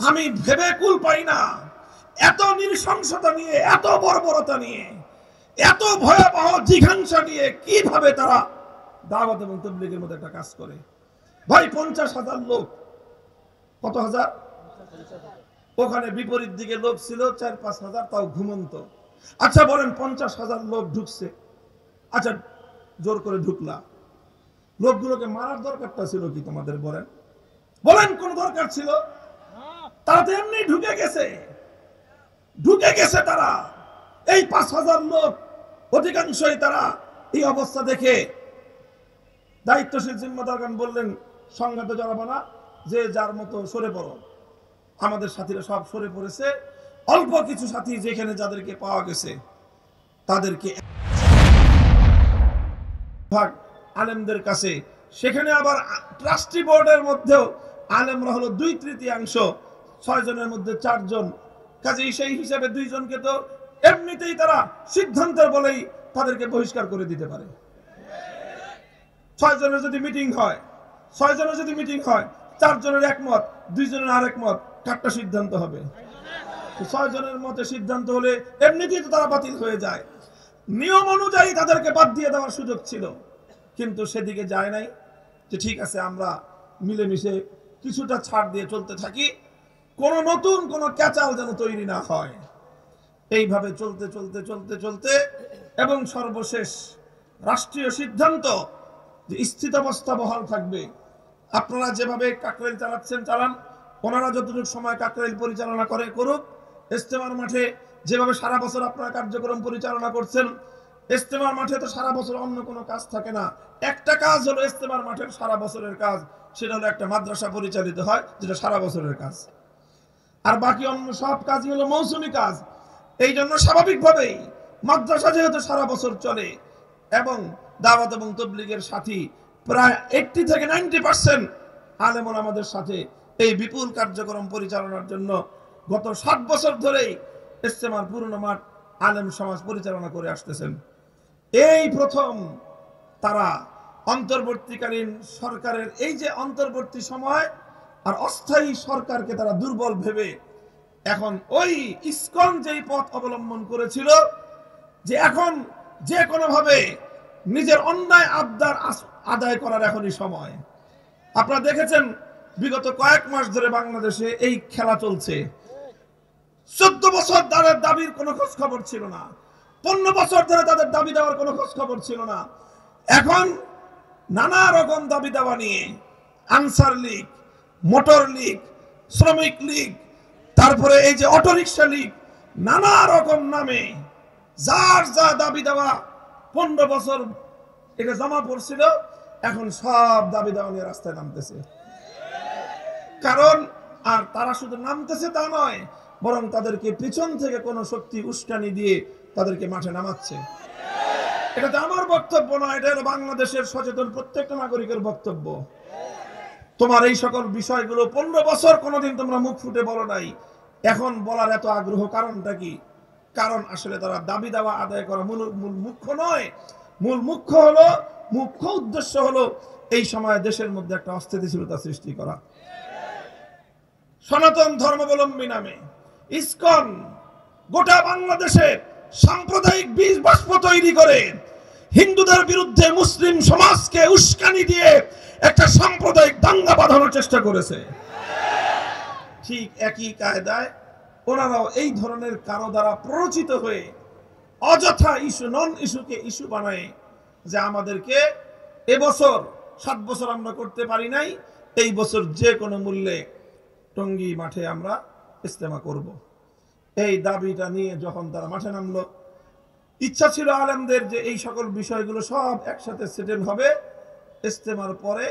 আমি ভেবে কুল পাই না, এত নৃশংসতা নিয়ে, এত বর্বরতা নিয়ে, এত ভয়াবহ জিঘাংসা নিয়ে কিভাবে তারা দাওয়াত এবং তাবলীগের মধ্যে একটা কাজ করে। ভাই 50,000 লোক, কত হাজার? ওখানে বিপরীত দিকে লোক ছিল 4-5 হাজার, তাও ঘুমন্ত। আচ্ছা বলেন 50,000 লোক ঢুকছে, আচ্ছা জোর করে ঢুকলা, লোকগুলোকে মারার দরকারটা ছিল কি তোমাদের? বলেন বলেন কোন দরকার ছিল? তারা তো এমনি ঢুকে গেছে তারা। এই 5,000 লোক অধিকাংশই তারা এই অবস্থা দেখে দায়িত্বশীল জিম্মাদারগণ বললেন, সংঘাতে জড়াবো না, যে যার মতো সরে পড়ো। আমাদের সাথীরা সব সরে পড়েছে। অল্প কিছু সাথী যেখানে যাদেরকে পাওয়া গেছে তাদেরকে ভাগ আলেমদের কাছে, সেখানে আবার ট্রাস্টি বোর্ডের মধ্যেও আলেমরা হলো 2/3, 6 জনের মধ্যে 4 জন। কাজে সেই হিসাবে 2 জনকে তো এমনিতেই তারা সিদ্ধান্তের বলেই তাদেরকে বহিষ্কার করে দিতে পারে। 6 জনের যদি মিটিং হয়, 4 জনের একমত, 2 জনের আরেক মত, কাটটা সিদ্ধান্ত হবে। 6 জনের মতে সিদ্ধান্ত হলে এমনিতেই তো তারা বাতিল হয়ে যায়। নিয়ম অনুযায়ী তাদেরকে বাদ দিয়ে দেওয়ার সুযোগ ছিল, কিন্তু সেদিকে যায় নাই। যে ঠিক আছে আমরা মিলেমিশে কিছুটা ছাড় দিয়ে চলতে থাকি, কোন নতুন কোন ক্যাচাল যেন তৈরি না হয়। এইভাবে চলতে চলতে চলতে চলতে এবং সর্বশেষ রাষ্ট্রীয় সিদ্ধান্ত যে স্থিতাবস্থা বহাল থাকবে। আপনারা যেভাবে কাকরাইল চালাচ্ছেন চালান, ওনারা যতটুকু সময় কাকরাইল পরিচালনা করুক। ইজতেমার মাঠে যেভাবে সারা বছর আপনারা কার্যক্রম পরিচালনা করছেন, ইজতেমার মাঠে তো সারা বছর অন্য কোনো কাজ থাকে না। একটা কাজ হলো ইজতেমার মাঠের সারা বছরের কাজ, সেটা হলো একটা মাদ্রাসা পরিচালিত হয়, যেটা সারা বছরের কাজ। আর বাকি অন্য সব কাজই হলো মৌসুমী কাজ। এই জন্য স্বাভাবিকভাবেই মাদ্রাসা যেহেতু সারা বছর চলে এবং দাওয়াত এবং তাবলীগের সাথী প্রায় 80 থেকে 90% আলেমরা আমাদের সাথে এই বিপুল কার্যক্রম পরিচালনার জন্য গত 7 বছর ধরেই ইজতেমার পুরনো মাঠ আলেম সমাজ পরিচালনা করে আসতেছেন। এই প্রথম তারা অন্তর্বর্তীকালীন সরকারের এই যে অন্তর্বর্তী সময় আর অস্থায়ী সরকারকে তারা দুর্বল ভেবে এখন ওই ইসকন যেই পথ অবলম্বন করেছিল যে এখন যে কোনোভাবে নিজের অন্যায় আবদার আদায় করার এখনই সময়। আপনারা দেখেছেন বিগত কয়েক মাস ধরে বাংলাদেশে এই খেলা চলছে। 14 বছর তাদের দাবির কোনো খোঁজ খবর ছিল না, 15 বছর ধরে তাদের দাবি দেওয়ার কোনো খোঁজ খবর ছিল না। এখন নানা রকম দাবি দেওয়া নিয়ে আনসার লীগ, মোটর লীগ, শ্রমিক লীগ, তারপরে এই যে অটোরিকশা লীগ, নানা রকম নামে যার যা দাবি দেওয়া 15 বছর এটা জমা পড়ছিল, এখন সব দাবি দেওয়া নিয়ে রাস্তায় নামতেছে। কারণ আর তারা শুধু নামতেছে তা নয়, বরং তাদেরকে পিছন থেকে কোনো শক্তি উস্কানি দিয়ে তাদেরকে মাঠে নামাচ্ছে। এটাতে আমার বক্তব্য নয়, এটা হলো বাংলাদেশের সচেতন প্রত্যেকটা নাগরিকের বক্তব্য। তোমার এই সকল বিষয়গুলো 15 বছর কোনোদিন তোমরা মুখ ফুটে বলো নাই, এখন বলার এত আগ্রহ কারণটা কি? কারণ আসলে তারা দাবি দেওয়া আদায় করা মূল মুখ্য নয়। মূল মুখ্য উদ্দেশ্য হলো এই সময় দেশের মধ্যে একটা অস্থিতিশীলতা সৃষ্টি করা। সনাতন ধর্মাবলম্বী নামে ইসকন গোটা বাংলাদেশে সাম্প্রদায়িক বীজ বাষ্প তৈরি করে হিন্দুদের বিরুদ্ধে মুসলিম সমাজকে উস্কানি দিয়ে একটা সাম্প্রদায়িক দাঙ্গা বাঁধানোর চেষ্টা করেছে। ঠিক একই কায়দায় ওনারাও এই ধরনের কারো দ্বারা প্ররোচিত হয়ে অযথা ইস্যু নন ইস্যুকে ইস্যু বানায় যে আমাদেরকে এবছর 7 বছর আমরা করতে পারি নাই, এই বছর যে কোনো মূল্যে টঙ্গী মাঠে আমরা ইজতেমা করব। এই দাবিটা নিয়ে যখন তারা মাঠে নামলো, ইচ্ছা ছিল আলেমদের যে এই সকল বিষয়গুলো সব একসাথে সেটেল হবে ইজতেমার পরে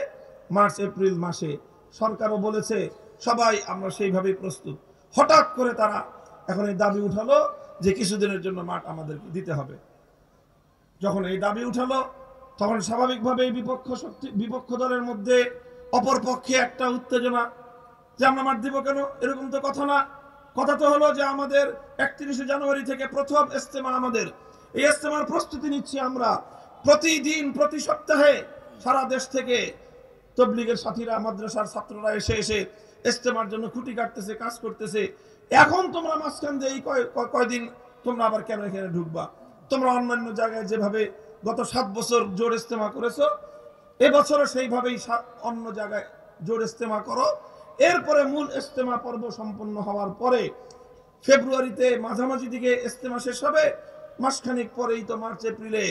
মার্চ এপ্রিল মাসে। সরকারও বলেছে সবাই আমরা সেইভাবেই প্রস্তুত। হঠাৎ করে তারা এখন এই দাবি উঠালো যে কিছুদিনের জন্য মাঠ আমাদেরকে দিতে হবে। যখন এই দাবি উঠালো তখন স্বাভাবিকভাবে বিপক্ষ দলের মধ্যে অপর পক্ষে একটা উত্তেজনা যে আমরা মাঠ দিব কেন, এরকম তো কথা না। কথা তো হলো যে আমাদের 31শে জানুয়ারি থেকে প্রথম ইজতেমা, আমাদের এই ইজতেমার প্রস্তুতি নিচ্ছি আমরা। প্রতিদিন প্রতি সপ্তাহে সারা দেশ থেকে তাবলীগের সাথীরা, মাদ্রাসার ছাত্ররা এসে ইজতেমার জন্য খুঁটি কাটতেছে, কাজ করতেছে। এখন তোমরা মাঝখান দিয়ে এই কয়দিন তোমরা আবার কেন এখানে ঢুকবা? তোমরা অন্যান্য জায়গায় যেভাবে গত 7 বছর জোর ইজতেমা করেছো, এবছরও সেইভাবেই অন্য জায়গায় জোর ইজতেমা করো। এরপরে মূল ইজতেমা পর্ব সম্পন্ন হওয়ার পরে ফেব্রুয়ারিতে মাঝামাঝি দিকে ইজতেমা শেষ হবে, মাসখানেক পরেই তো মার্চ এপ্রিলে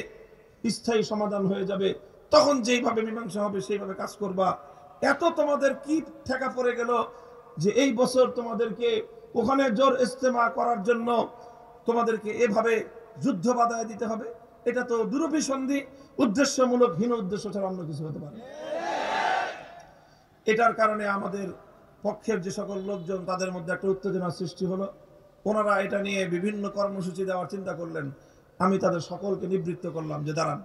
স্থায়ী সমাধান হয়ে যাবে। তখন যেইভাবে মীমাংসা হবে সেইভাবে কাজ করবা। এত তোমাদের কি ঠেকা পড়ে গেল যে এই বছর তোমাদেরকে ওখানে জোর ইজতেমা করার জন্য তোমাদেরকে এভাবে যুদ্ধ বাধায় দিতে হবে? এটা তো দুরভিসন্ধি, উদ্দেশ্যমূলক হীন উদ্দেশ্য ছাড়া অন্য কিছু হতে পারে। এটার কারণে আমাদের পক্ষের যে সকল লোকজন তাদের মধ্যে একটা উত্তেজনার সৃষ্টি হলো। ওনারা এটা নিয়ে বিভিন্ন কর্মসূচি দেওয়ার চিন্তা করলেন। আমি তাদের সকলকে নিবৃত্ত করলাম যে দাঁড়ান,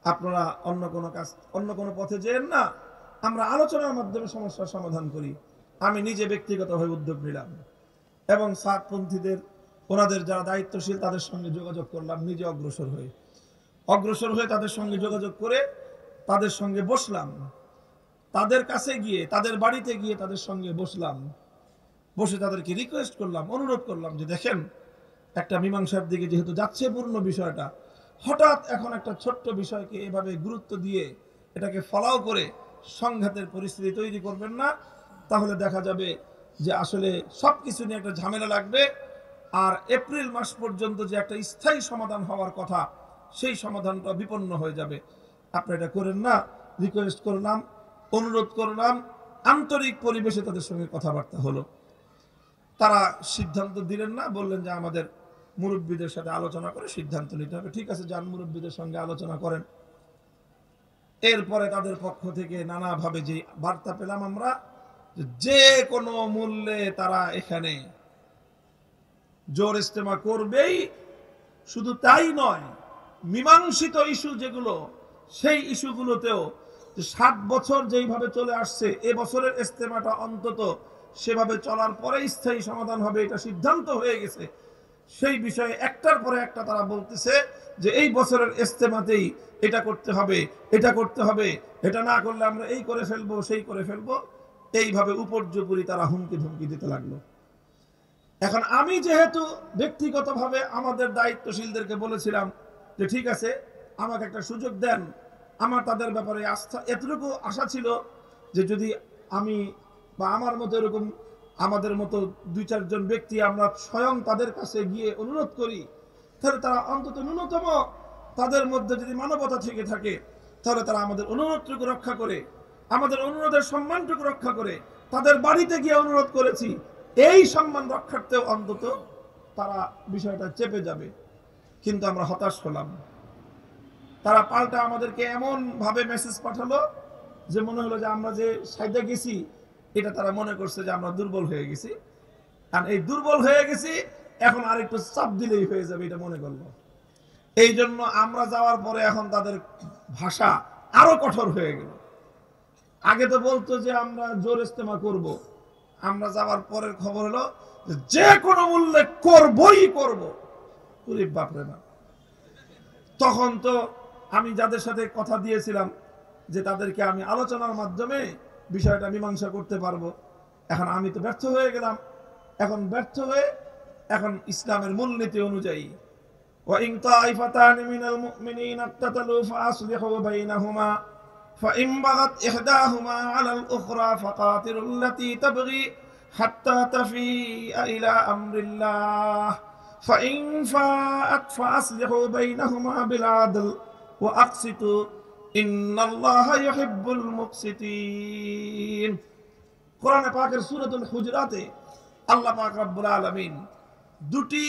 আপনারা অন্য কোনো কাজ, অন্য কোনো পথে যেন না, আমরা আলোচনার মাধ্যমে সমস্যার সমাধান করি। আমি নিজে ব্যক্তিগতভাবে উদ্যোগ নিলাম এবং সাতপন্থীদের, ওনাদের যারা দায়িত্বশীল তাদের সঙ্গে যোগাযোগ করলাম। নিজে অগ্রসর হয়ে তাদের সঙ্গে যোগাযোগ করে তাদের সঙ্গে বসলাম। তাদের কাছে গিয়ে, তাদের বাড়িতে গিয়ে তাদের সঙ্গে বসলাম। বসে তাদেরকে রিকোয়েস্ট করলাম, অনুরোধ করলাম যে দেখেন, একটা মীমাংসার দিকে যেহেতু যাচ্ছে পূর্ণ বিষয়টা, হঠাৎ এখন একটা ছোট্ট বিষয়কে এভাবে গুরুত্ব দিয়ে এটাকে ফলাও করে সংঘাতের পরিস্থিতি তৈরি করবেন না। তাহলে দেখা যাবে যে আসলে সবকিছু নিয়ে একটা ঝামেলা লাগবে, আর এপ্রিল মাস পর্যন্ত যে একটা স্থায়ী সমাধান হওয়ার কথা, সেই সমাধানটা বিপন্ন হয়ে যাবে। আপনি এটা করেন না। রিকোয়েস্ট করলাম, অনুরোধ করলাম, আন্তরিক পরিবেশে তাদের সঙ্গে কথাবার্তা হলো। তারা সিদ্ধান্ত দিলেন না, বললেন যে আমাদের মুরব্বীদের সাথে আলোচনা করে সিদ্ধান্ত নিতে হবে। ঠিক আছে, যান, মুরব্বীদের সঙ্গে আলোচনা করেন। এরপরে তাদের পক্ষ থেকে নানাভাবে যে বার্তা পেলাম আমরা, যে কোনো মূল্যে তারা এখানে জোর ইজতেমা করবেই। শুধু তাই নয়, মীমাংসিত ইস্যু যেগুলো, সেই ইস্যুগুলোতেও 7 বছর যেইভাবে চলে আসছে, এবছরের ইজতেমাটা অন্তত সেভাবে চলার পরে স্থায়ী সমাধান হবে, এটা সিদ্ধান্ত হয়ে গেছে। সেই বিষয়ে একটার পরে একটা তারা বলতেছে যে এই বছরের ইজতেমাতেই এটা করতে হবে, এটা করতে হবে, এটা না করলে আমরা এই করে ফেলবো, সেই করে ফেলবো। এইভাবে উপর্যুপরি তারা হুমকি ধমকি দিতে লাগলো। এখন আমি যেহেতু ব্যক্তিগতভাবে আমাদের দায়িত্বশীলদেরকে বলেছিলাম যে ঠিক আছে, আমাকে একটা সুযোগ দেন, আমার তাদের ব্যাপারে আস্থা, এতটুকু আশা ছিল যে যদি আমি বা আমার মতো এরকম আমাদের মতো 2-4 জন ব্যক্তি আমরা স্বয়ং তাদের কাছে গিয়ে অনুরোধ করি, তাহলে তারা অন্তত ন্যূনতম তাদের মধ্যে যদি মানবতা থেকে থাকে, তাহলে তারা আমাদের অনুরোধটুকু রক্ষা করে, আমাদের অনুরোধের সম্মানটুকু রক্ষা করে। তাদের বাড়িতে গিয়ে অনুরোধ করেছি, এই সম্মান রক্ষার্থেও অন্তত তারা বিষয়টা চেপে যাবে। কিন্তু আমরা হতাশ হলাম। তারা পাল্টা আমাদেরকে এমন ভাবে মেসেজ পাঠালো যে মনে হলো যে আমরা যে সাইডে গেছি, এটা তারা মনে করছে যে আমরা দুর্বল হয়ে গেছি। আর এই দুর্বল হয়ে গেছি, এখন আরেকটু চাপ দিলেই হয়ে যাবে, এটা মনে করলো। এই জন্য আমরা যাওয়ার পরে এখন তাদের ভাষা আরো কঠোর হয়ে গেল। আগে তো বলতো যে আমরা জোর ইজতেমা করব, আমরা যাওয়ার পরের খবর হলো যে কোনো মূল্যে করবই করব। ওরে বাপরে বাপ! তখন তো আমি যাদের সাথে কথা দিয়েছিলাম যে তাদেরকে আমি আলোচনার মাধ্যমে বিষয়টা মীমাংসা করতে পারবো, এখন আমি তো ব্যর্থ হয়ে গেলাম। এখন ব্যর্থ হয়ে এখন ইসলামের মূলনীতি অনুযায়ী وَإِنْ طَائِفَتَانِ مِنَ الْمُؤْمِنِينَ اقْتَتَلُوا فَأَصْلِحُوا بَيْنَهُمَا فَإِنْ بَغَتْ إِحْدَاهُمَا عَلَى الْأُخْرَى فَقَاتِلُوا الَّتِي تَبْغِي حَتَّى تَفِيءَ إِلَى أَمْرِ اللَّهِ فَإِنْ فَاءَتْ فَأَصْلِحُوا بَيْنَهُمَا بِالْعَدْلِ وَأَقْسِطُوا إِنَّ اللَّهَ يُحِبُّ الْمُقْسِطِينَ। কোরআনে পাকের সূরাতুল হুজুরাতে আল্লাহ পাক রব্বুল আলামিন দুটি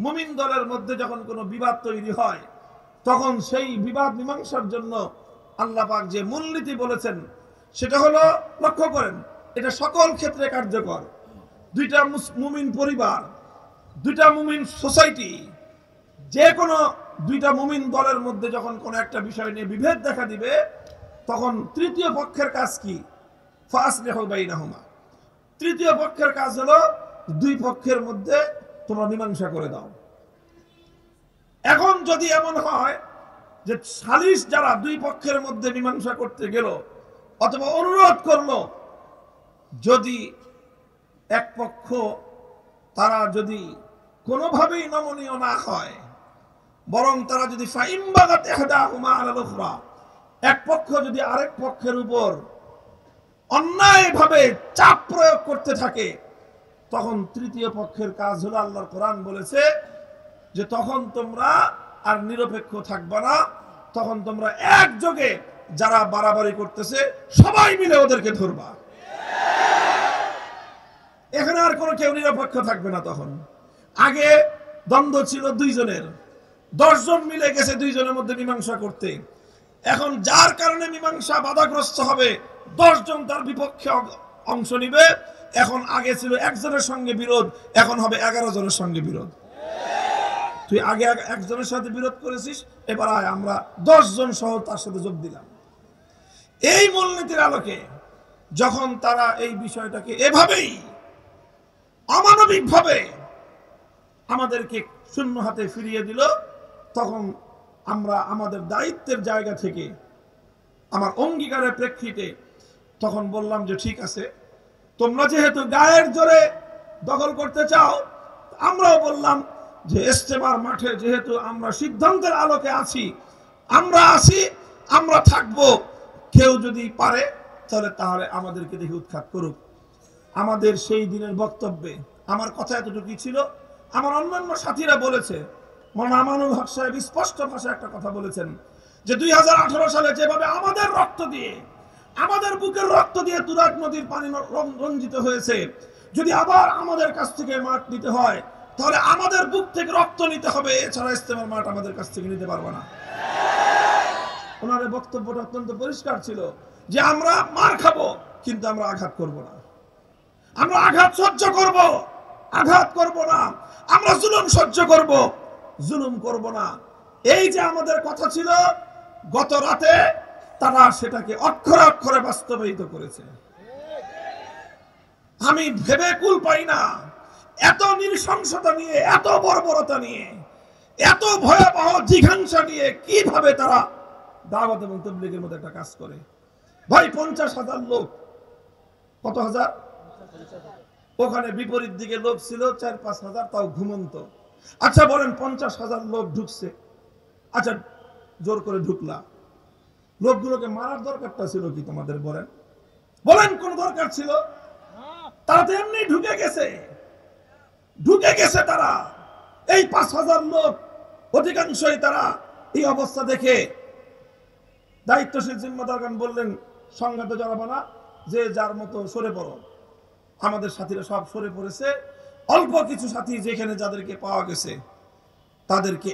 মুমিন দলের মধ্যে যখন কোনো বিবাদ তৈরি হয়, তখন সেই বিবাদ মীমাংসার জন্য আল্লাহ পাক যে মূলনীতি বলেছেন সেটা হলো, লক্ষ্য করেন, এটা সকল ক্ষেত্রে কার্যকর। দুইটা মুমিন পরিবার, দুইটা মুমিন সোসাইটি, যে কোনো দুইটা মুমিন দলের মধ্যে যখন কোনো একটা বিষয় নিয়ে বিভেদ দেখা দিবে, তখন তৃতীয় পক্ষের কাজ কি? ফাসলিহু বাইনাহুমা। তৃতীয় পক্ষের কাজ হলো দুই পক্ষের মধ্যে তোমরা মীমাংসা করে দাও। এখন যদি এমন হয় যে সালিশ যারা দুই পক্ষের মধ্যে মীমাংসা করতে গেল অথবা অনুরোধ করলো, যদি এক পক্ষ তারা যদি কোনোভাবেই নমনীয় না হয়, বরং তারা যদি এক পক্ষ যদি আরেক পক্ষের উপর অন্যায়ভাবে চাপ প্রয়োগ করতে থাকে, তখন তৃতীয় পক্ষের কাজ হলো, আল্লাহর কোরআন বলেছে যে তখন তোমরা আর নিরপেক্ষ থাকবে না, তখন তোমরা একযোগে যারা বাড়াবাড়ি করতেছে সবাই মিলে ওদেরকে ধরবা। এখানে আর কোনো কেউ নিরপেক্ষ থাকবে না। তখন আগে দ্বন্দ্ব ছিল দুইজনের, 10 জন মিলে গেছে দুইজনের মধ্যে মীমাংসা করতে। এখন যার কারণে মীমাংসা বাধাগ্রস্ত হবে 10 জন তার বিপক্ষে অংশ নিবে। এখন আগে ছিল একজনের সঙ্গে বিরোধ, এখন হবে 11 জনের সঙ্গে বিরোধ। তুই আগে একজনের সাথে বিরোধ করেছিস, এবার আয় আমরা 10 জন সহ তার সাথে যোগ দিলাম। এই মূলনীতির আলোকে যখন তারা এই বিষয়টাকে এভাবেই অমানবিকভাবে আমাদেরকে শূন্য হাতে ফিরিয়ে দিল, তখন আমরা আমাদের দায়িত্বের জায়গা থেকে, আমার অঙ্গীকারের প্রেক্ষিতে তখন বললাম যে ঠিক আছে, তোমরা যেহেতু গায়ের জোরে দখল করতে চাও, আমরাও বললাম যে ইজতেমার মাঠে যেহেতু আমরা সিদ্ধান্তের আলোকে আছি, আমরা আছি, আমরা থাকবো। কেউ যদি পারে তাহলে আমাদেরকে দেখে উৎখাত করুক। আমাদের সেই দিনের বক্তব্যে আমার কথা এতটুকুই ছিল। আমার অন্যান্য সাথীরা বলেছে, মাওলানা আমানুল হক সাহেব স্পষ্ট ভাষায় একটা কথা বলেছেন যে 2018 সালে যেভাবে আমাদের রক্ত দিয়ে, আমাদের বুকের রক্ত দিয়ে তুরাগ নদীর পানি রঞ্জিত হয়েছে, যদি আবার আমাদের কাছ থেকে মাঠ নিতে হয় তাহলে আমাদের বুক থেকে রক্ত নিতে হবে, এছাড়া ইজতেমার মাঠ আমাদের কাছ থেকে নিতে পারবো না। ওনার বক্তব্যটা অত্যন্ত পরিষ্কার ছিল যে আমরা মার খাবো কিন্তু আমরা আঘাত করব না, আমরা আঘাত সহ্য করব, আঘাত করব না, আমরা জুলুম সহ্য করব, জুলুম করব না। এই যে আমাদের কথা ছিল, গত রাতে তারা সেটাকে অক্ষরে অক্ষরে বাস্তবায়িত করেছে। আমি ভেবে কুল পাই না, এত নৃশংসতা নিয়ে, এত বর্বরতা নিয়ে, এত ভয়াবহ জিঘাংসা নিয়ে কিভাবে তারা দাওয়াত এবং তাবলীগের মধ্যে একটা কাজ করে। ভাই 50,000 লোক, কত হাজার? ওখানে বিপরীত দিকে লোক ছিল 4-5 হাজার, তাও ঘুমন্ত। আচ্ছা বলেন 50,000 লোক ঢুকছে, আচ্ছা জোর করে ঢুকলা, লোকগুলোকে মারার দরকারটা ছিল কি তোমাদের? বলেন বলেন কোন দরকার ছিল? তারা তো এমনি ঢুকে গেছে তারা। এই 5,000 লোক অধিকাংশই তারা এই অবস্থা দেখে দায়িত্বশীল জিম্মাদারগণ বললেন, সংঘাতে জড়াবো না, যে যার মতো সরে পড়ো। আমাদের সাথীরা সব সরে পড়েছে। অল্প কিছু সাথী যেখানে যাদেরকে পাওয়া গেছে তাদেরকে